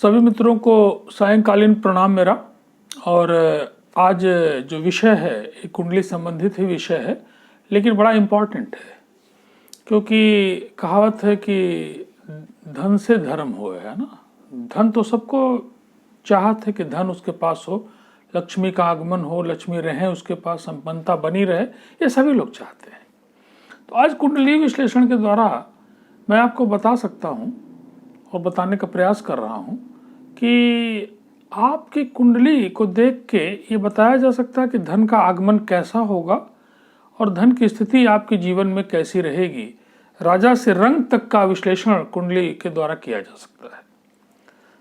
सभी मित्रों को सायंकालीन प्रणाम मेरा। और आज जो विषय है ये कुंडली संबंधित ही विषय है, लेकिन बड़ा इम्पोर्टेंट है क्योंकि कहावत है कि धन से धर्म हो, है ना। धन तो सबको चाहत है कि धन उसके पास हो, लक्ष्मी का आगमन हो, लक्ष्मी रहे उसके पास, संपन्नता बनी रहे, ये सभी लोग चाहते हैं। तो आज कुंडली विश्लेषण के द्वारा मैं आपको बता सकता हूँ और बताने का प्रयास कर रहा हूँ कि आपकी कुंडली को देख के ये बताया जा सकता है कि धन का आगमन कैसा होगा और धन की स्थिति आपके जीवन में कैसी रहेगी। राजा से रंग तक का विश्लेषण कुंडली के द्वारा किया जा सकता है।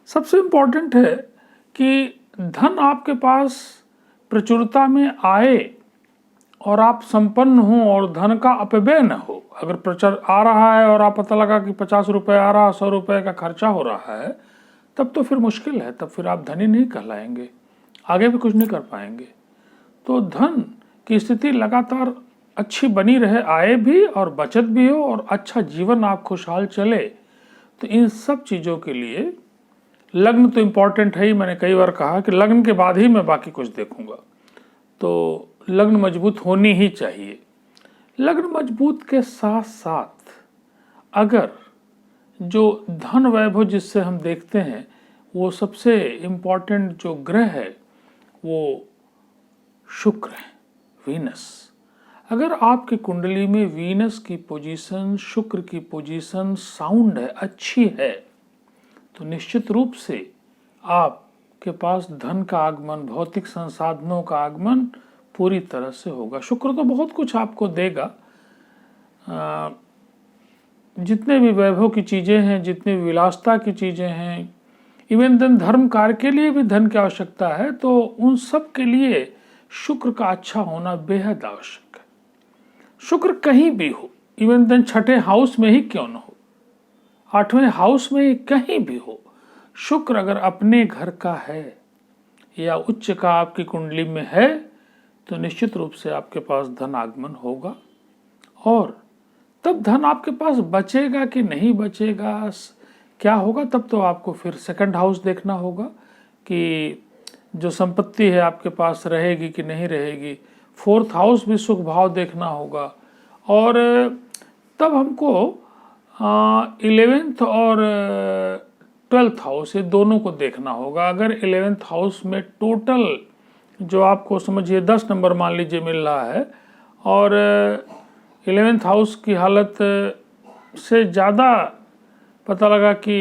सबसे इम्पोर्टेंट है कि धन आपके पास प्रचुरता में आए और आप संपन्न हो और धन का अपव्यय न हो। अगर प्रचार आ रहा है और आप पता लगा कि 50 रुपये आ रहा, 100 रुपये का खर्चा हो रहा है, तब तो फिर मुश्किल है, तब फिर आप धनी नहीं कहलाएंगे, आगे भी कुछ नहीं कर पाएंगे। तो धन की स्थिति लगातार अच्छी बनी रहे, आए भी और बचत भी हो और अच्छा जीवन आप खुशहाल चले, तो इन सब चीज़ों के लिए लग्न तो इम्पॉर्टेंट है ही। मैंने कई बार कहा कि लग्न के बाद ही मैं बाकी कुछ देखूंगा। तो लग्न मजबूत होनी ही चाहिए। लग्न मजबूत के साथ साथ अगर जो धन वैभव जिससे हम देखते हैं, वो सबसे इम्पॉर्टेंट जो ग्रह है वो शुक्र है, वीनस। अगर आपकी कुंडली में वीनस की पोजीशन, शुक्र की पोजीशन साउंड है, अच्छी है, तो निश्चित रूप से आपके पास धन का आगमन, भौतिक संसाधनों का आगमन पूरी तरह से होगा। शुक्र तो बहुत कुछ आपको देगा, जितने भी वैभव की चीज़ें हैं, जितनी विलासता की चीज़ें हैं, इवन धन धर्म कार्य के लिए भी धन की आवश्यकता है, तो उन सब के लिए शुक्र का अच्छा होना बेहद आवश्यक है। शुक्र कहीं भी हो, इवन धन छठे हाउस में ही क्यों न हो, 8वें हाउस में ही कहीं भी हो, शुक्र अगर अपने घर का है या उच्च का आपकी कुंडली में है, तो निश्चित रूप से आपके पास धन आगमन होगा। और तब धन आपके पास बचेगा कि नहीं बचेगा, क्या होगा, तब तो आपको फिर सेकंड हाउस देखना होगा कि जो संपत्ति है आपके पास रहेगी कि नहीं रहेगी। 4th हाउस भी सुख भाव देखना होगा। और तब हमको 11th और 12th हाउस, ये दोनों को देखना होगा। अगर 11th हाउस में टोटल जो आपको समझिए 10 नंबर मान लीजिए मिल रहा है और 11th हाउस की हालत से ज़्यादा पता लगा कि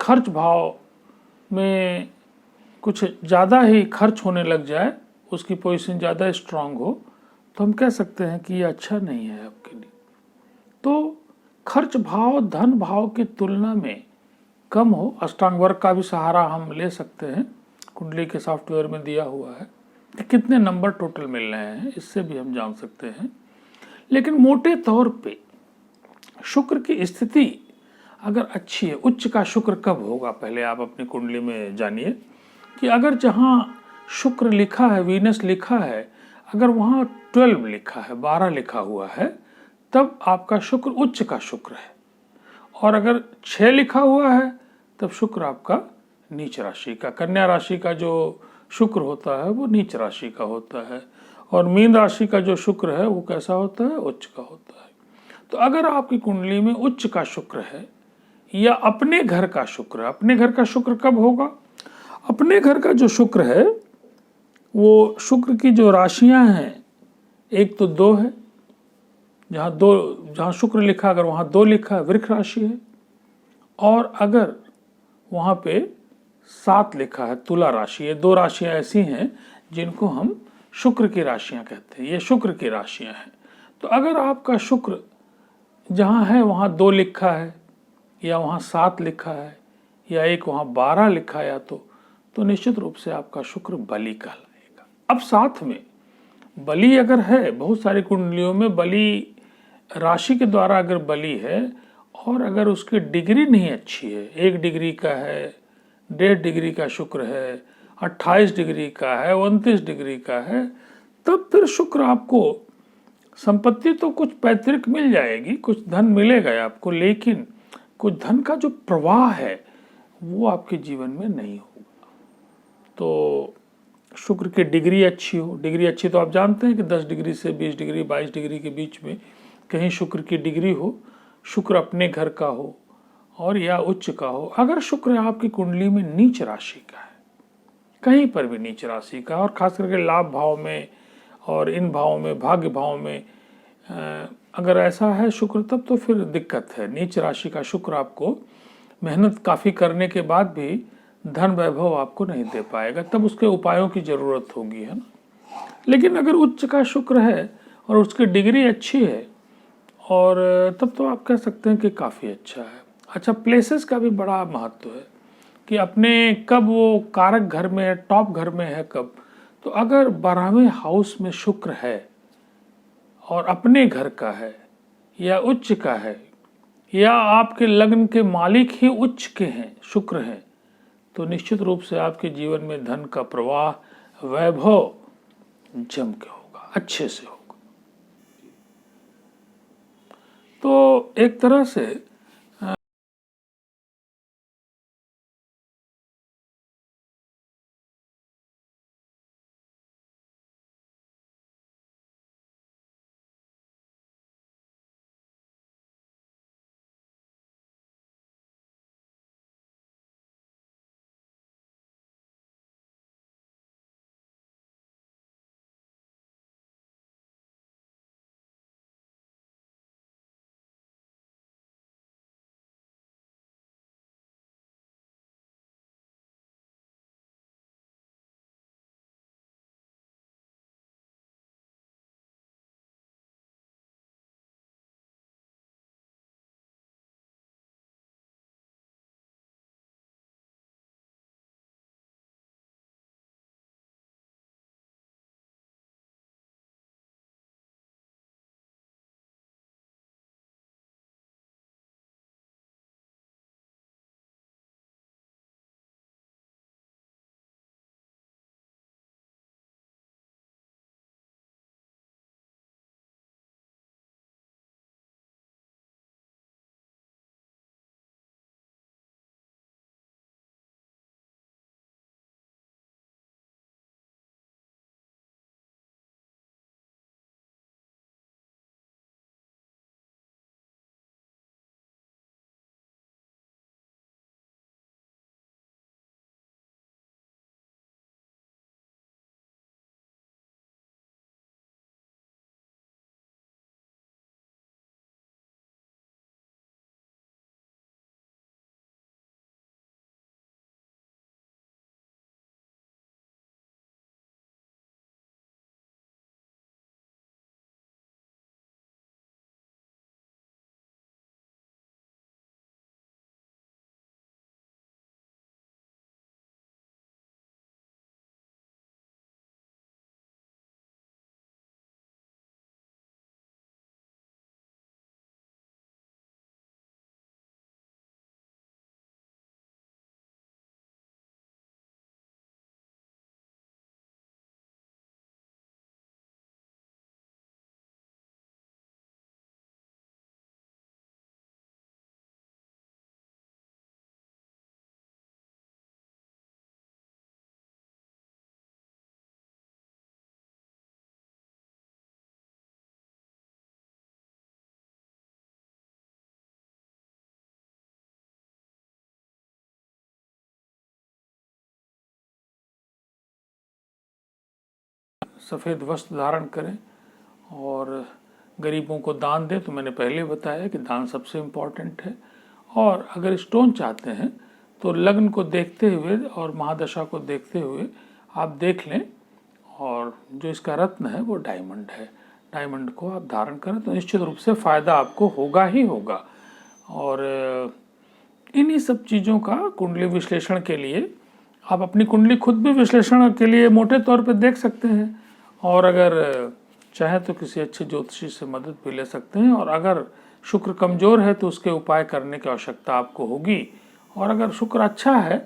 खर्च भाव में कुछ ज़्यादा ही खर्च होने लग जाए, उसकी पोजीशन ज़्यादा स्ट्रांग हो, तो हम कह सकते हैं कि ये अच्छा नहीं है आपके लिए। तो खर्च भाव धन भाव की तुलना में कम हो, अष्टांग वर्ग का भी सहारा हम ले सकते हैं, कुंडली के सॉफ्टवेयर में दिया हुआ है कि कितने नंबर टोटल मिल रहे हैं, इससे भी हम जान सकते हैं। लेकिन मोटे तौर पे शुक्र की स्थिति अगर अच्छी है, उच्च का शुक्र कब होगा पहले आप अपनी कुंडली में जानिए कि अगर जहाँ शुक्र लिखा है, वीनस लिखा है, अगर वहाँ 12 लिखा है, 12 लिखा हुआ है, तब आपका शुक्र उच्च का शुक्र है। और अगर 6 लिखा हुआ है, तब शुक्र आपका नीच राशि का, कन्या राशि का जो शुक्र होता है वो नीच राशि का होता है। और मीन राशि का जो शुक्र है वो कैसा होता है, उच्च का होता है। तो अगर आपकी कुंडली में उच्च का शुक्र है या अपने घर का शुक्र है, अपने घर का शुक्र कब होगा, अपने घर का जो शुक्र है वो शुक्र की जो राशियां हैं, एक तो 2 है, जहाँ शुक्र लिखा, अगर वहाँ 2 लिखा है वृक्ष राशि है, और अगर वहाँ पे 7 लिखा है तुला राशि है। 2 राशियाँ ऐसी हैं जिनको हम शुक्र की राशियाँ कहते हैं, ये शुक्र की राशियाँ हैं। तो अगर आपका शुक्र जहाँ है वहाँ 2 लिखा है या वहाँ 7 लिखा है या एक वहाँ 12 लिखा है, तो निश्चित रूप से आपका शुक्र बली कहलाएगा। अब साथ में बली अगर है, बहुत सारी कुंडलियों में बली राशि के द्वारा अगर बली है और अगर उसकी डिग्री नहीं अच्छी है, 1 डिग्री का है, 1.5 डिग्री का शुक्र है, 28 डिग्री का है, 29 डिग्री का है, तब फिर शुक्र आपको संपत्ति तो कुछ पैतृक मिल जाएगी, कुछ धन मिलेगा आपको, लेकिन कुछ धन का जो प्रवाह है वो आपके जीवन में नहीं होगा। तो शुक्र की डिग्री अच्छी हो, डिग्री अच्छी तो आप जानते हैं कि 10 डिग्री से 20 डिग्री 22 डिग्री के बीच में कहीं शुक्र की डिग्री हो, शुक्र अपने घर का हो और या उच्च का हो। अगर शुक्र आपकी कुंडली में नीच राशि का है, कहीं पर भी नीच राशि का, और खास करके लाभ भाव में और इन भावों में, भाग्य भाव में अगर ऐसा है शुक्र, तब तो फिर दिक्कत है। नीच राशि का शुक्र आपको मेहनत काफ़ी करने के बाद भी धन वैभव आपको नहीं दे पाएगा, तब उसके उपायों की ज़रूरत होगी, है ना। लेकिन अगर उच्च का शुक्र है और उसकी डिग्री अच्छी है, और तब तो आप कह सकते हैं कि काफ़ी अच्छा है। अच्छा, प्लेसेस का भी बड़ा महत्व है कि अपने कब वो कारक घर में है, टॉप घर में है कब। तो अगर 12वें हाउस में शुक्र है और अपने घर का है या उच्च का है, या आपके लग्न के मालिक ही उच्च के हैं, शुक्र हैं, तो निश्चित रूप से आपके जीवन में धन का प्रवाह, वैभव जम के होगा, अच्छे से होगा। तो एक तरह से सफ़ेद वस्त्र धारण करें और गरीबों को दान दें। तो मैंने पहले बताया कि दान सबसे इम्पोर्टेंट है। और अगर स्टोन चाहते हैं तो लग्न को देखते हुए और महादशा को देखते हुए आप देख लें, और जो इसका रत्न है वो डायमंड है, डायमंड को आप धारण करें तो निश्चित रूप से फ़ायदा आपको होगा ही होगा। और इन्हीं सब चीज़ों का कुंडली विश्लेषण के लिए आप अपनी कुंडली खुद भी विश्लेषण के लिए मोटे तौर पे देख सकते हैं, और अगर चाहे तो किसी अच्छे ज्योतिषी से मदद भी ले सकते हैं। और अगर शुक्र कमज़ोर है तो उसके उपाय करने की आवश्यकता आपको होगी, और अगर शुक्र अच्छा है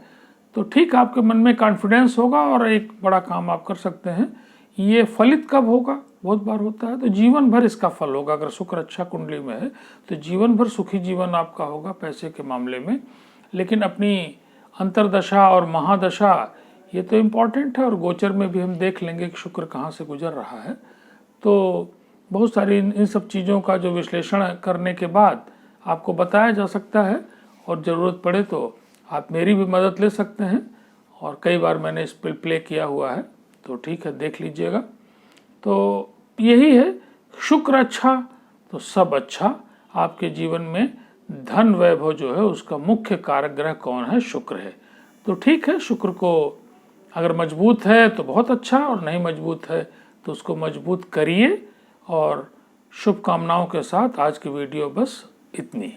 तो ठीक आपके मन में कॉन्फिडेंस होगा और एक बड़ा काम आप कर सकते हैं। ये फलित कब होगा, बहुत बार होता है, तो जीवन भर इसका फल होगा। अगर शुक्र अच्छा कुंडली में है तो जीवन भर सुखी जीवन आपका होगा पैसे के मामले में। लेकिन अपनी अंतरदशा और महादशा ये तो इम्पॉर्टेंट है, और गोचर में भी हम देख लेंगे कि शुक्र कहाँ से गुजर रहा है। तो बहुत सारी इन सब चीज़ों का जो विश्लेषण करने के बाद आपको बताया जा सकता है, और ज़रूरत पड़े तो आप मेरी भी मदद ले सकते हैं, और कई बार मैंने इस पर प्ले किया हुआ है, तो ठीक है, देख लीजिएगा। तो यही है, शुक्र अच्छा तो सब अच्छा। आपके जीवन में धन वैभव जो है उसका मुख्य कारक ग्रह कौन है? शुक्र है। तो ठीक है, शुक्र को अगर मजबूत है तो बहुत अच्छा, और नहीं मजबूत है तो उसको मजबूत करिए। और शुभकामनाओं के साथ आज की वीडियो बस इतनी।